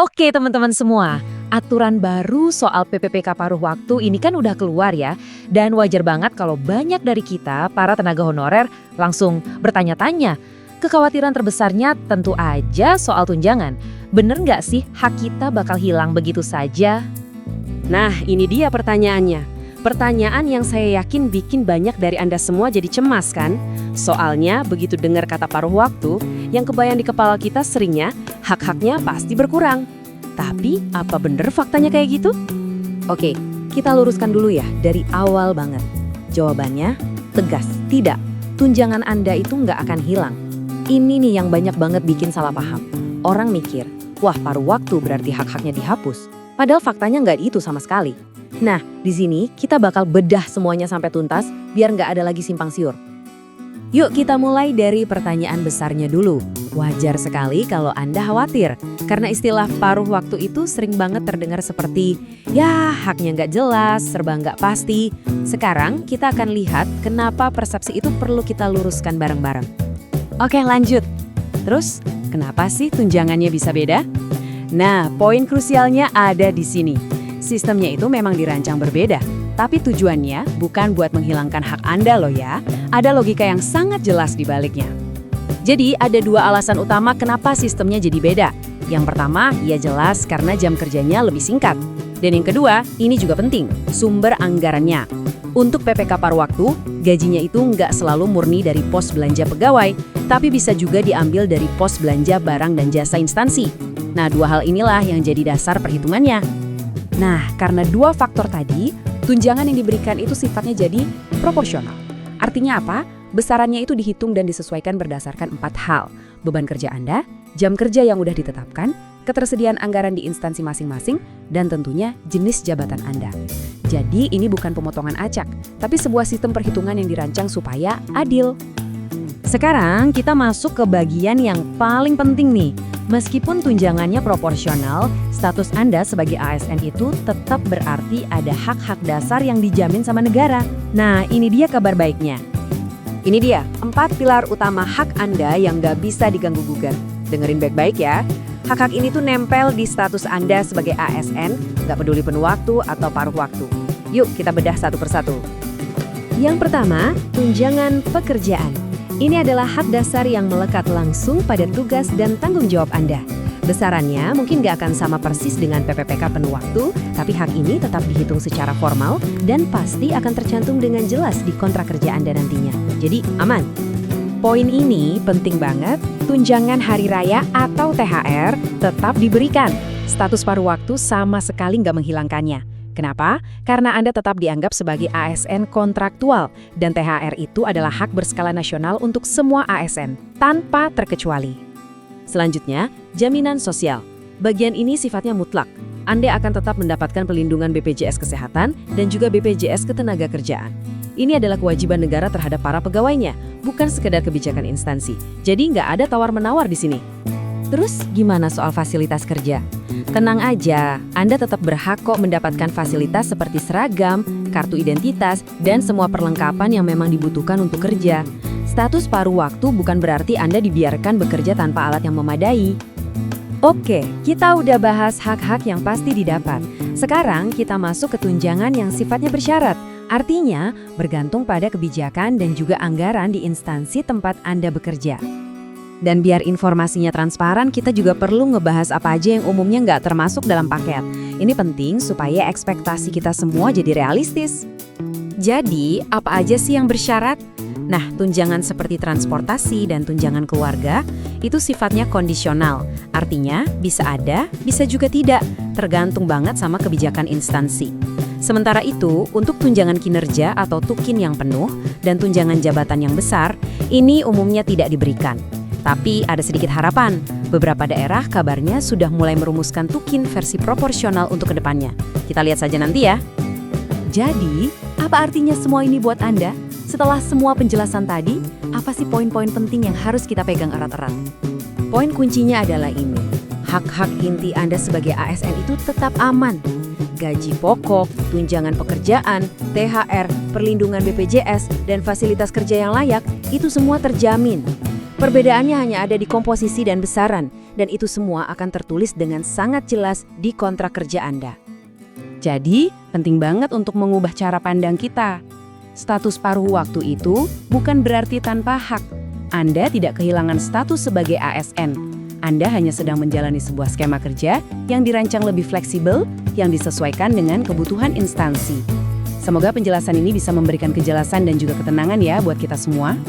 Oke teman-teman semua, aturan baru soal PPPK paruh waktu ini kan udah keluar ya. Dan wajar banget kalau banyak dari kita, para tenaga honorer, langsung bertanya-tanya. Kekhawatiran terbesarnya tentu aja soal tunjangan. Bener nggak sih hak kita bakal hilang begitu saja? Nah, ini dia pertanyaannya. Pertanyaan yang saya yakin bikin banyak dari Anda semua jadi cemas kan? Soalnya begitu dengar kata paruh waktu, yang kebayang di kepala kita seringnya hak-haknya pasti berkurang. Tapi apa bener faktanya kayak gitu? Oke, kita luruskan dulu ya dari awal banget. Jawabannya tegas, tidak. Tunjangan Anda itu nggak akan hilang. Ini nih yang banyak banget bikin salah paham. Orang mikir, wah paruh waktu berarti hak-haknya dihapus. Padahal faktanya nggak itu sama sekali. Nah, di sini kita bakal bedah semuanya sampai tuntas biar nggak ada lagi simpang siur. Yuk kita mulai dari pertanyaan besarnya dulu. Wajar sekali kalau Anda khawatir, karena istilah paruh waktu itu sering banget terdengar seperti, ya haknya nggak jelas, serba nggak pasti. Sekarang kita akan lihat kenapa persepsi itu perlu kita luruskan bareng-bareng. Oke lanjut. Terus, kenapa sih tunjangannya bisa beda? Nah, poin krusialnya ada di sini. Sistemnya itu memang dirancang berbeda, tapi tujuannya bukan buat menghilangkan hak Anda loh ya. Ada logika yang sangat jelas di baliknya. Jadi ada dua alasan utama kenapa sistemnya jadi beda. Yang pertama, ya jelas karena jam kerjanya lebih singkat. Dan yang kedua, ini juga penting, sumber anggarannya. Untuk PPK paruh waktu, gajinya itu nggak selalu murni dari pos belanja pegawai, tapi bisa juga diambil dari pos belanja barang dan jasa instansi. Nah, dua hal inilah yang jadi dasar perhitungannya. Nah, karena dua faktor tadi, tunjangan yang diberikan itu sifatnya jadi proporsional. Artinya apa? Besarannya itu dihitung dan disesuaikan berdasarkan 4 hal. Beban kerja Anda, jam kerja yang udah ditetapkan, ketersediaan anggaran di instansi masing-masing, dan tentunya jenis jabatan Anda. Jadi ini bukan pemotongan acak, tapi sebuah sistem perhitungan yang dirancang supaya adil. Sekarang kita masuk ke bagian yang paling penting nih. Meskipun tunjangannya proporsional, status Anda sebagai ASN itu tetap berarti ada hak-hak dasar yang dijamin sama negara. Nah, ini dia kabar baiknya. Ini dia, 4 pilar utama hak Anda yang nggak bisa diganggu-gugat. Dengerin baik-baik ya. Hak-hak ini tuh nempel di status Anda sebagai ASN, nggak peduli penuh waktu atau paruh waktu. Yuk kita bedah satu persatu. Yang pertama, tunjangan pekerjaan. Ini adalah hak dasar yang melekat langsung pada tugas dan tanggung jawab Anda. Besarannya mungkin nggak akan sama persis dengan PPPK penuh waktu, tapi hak ini tetap dihitung secara formal dan pasti akan tercantum dengan jelas di kontrak kerja Anda nantinya. Jadi aman. Poin ini penting banget, tunjangan hari raya atau THR tetap diberikan. Status paruh waktu sama sekali nggak menghilangkannya. Kenapa? Karena Anda tetap dianggap sebagai ASN kontraktual dan THR itu adalah hak berskala nasional untuk semua ASN, tanpa terkecuali. Selanjutnya, jaminan sosial. Bagian ini sifatnya mutlak. Anda akan tetap mendapatkan pelindungan BPJS Kesehatan dan juga BPJS Ketenagakerjaan. Ini adalah kewajiban negara terhadap para pegawainya, bukan sekedar kebijakan instansi. Jadi nggak ada tawar-menawar di sini. Terus gimana soal fasilitas kerja? Tenang aja, Anda tetap berhak kok mendapatkan fasilitas seperti seragam, kartu identitas, dan semua perlengkapan yang memang dibutuhkan untuk kerja. Status paruh waktu bukan berarti Anda dibiarkan bekerja tanpa alat yang memadai. Oke, kita udah bahas hak-hak yang pasti didapat. Sekarang kita masuk ke tunjangan yang sifatnya bersyarat. Artinya, bergantung pada kebijakan dan juga anggaran di instansi tempat Anda bekerja. Dan biar informasinya transparan, kita juga perlu ngebahas apa aja yang umumnya nggak termasuk dalam paket. Ini penting supaya ekspektasi kita semua jadi realistis. Jadi, apa aja sih yang bersyarat? Nah, tunjangan seperti transportasi dan tunjangan keluarga itu sifatnya kondisional. Artinya, bisa ada, bisa juga tidak, tergantung banget sama kebijakan instansi. Sementara itu, untuk tunjangan kinerja atau tukin yang penuh dan tunjangan jabatan yang besar, ini umumnya tidak diberikan. Tapi ada sedikit harapan, beberapa daerah kabarnya sudah mulai merumuskan tukin versi proporsional untuk kedepannya. Kita lihat saja nanti ya. Jadi, apa artinya semua ini buat Anda? Setelah semua penjelasan tadi, apa sih poin-poin penting yang harus kita pegang erat-erat? Poin kuncinya adalah ini, hak-hak inti Anda sebagai ASN itu tetap aman. Gaji pokok, tunjangan pekerjaan, THR, perlindungan BPJS, dan fasilitas kerja yang layak, itu semua terjamin. Perbedaannya hanya ada di komposisi dan besaran, dan itu semua akan tertulis dengan sangat jelas di kontrak kerja Anda. Jadi, penting banget untuk mengubah cara pandang kita. Status paruh waktu itu bukan berarti tanpa hak. Anda tidak kehilangan status sebagai ASN. Anda hanya sedang menjalani sebuah skema kerja yang dirancang lebih fleksibel, yang disesuaikan dengan kebutuhan instansi. Semoga penjelasan ini bisa memberikan kejelasan dan juga ketenangan ya buat kita semua.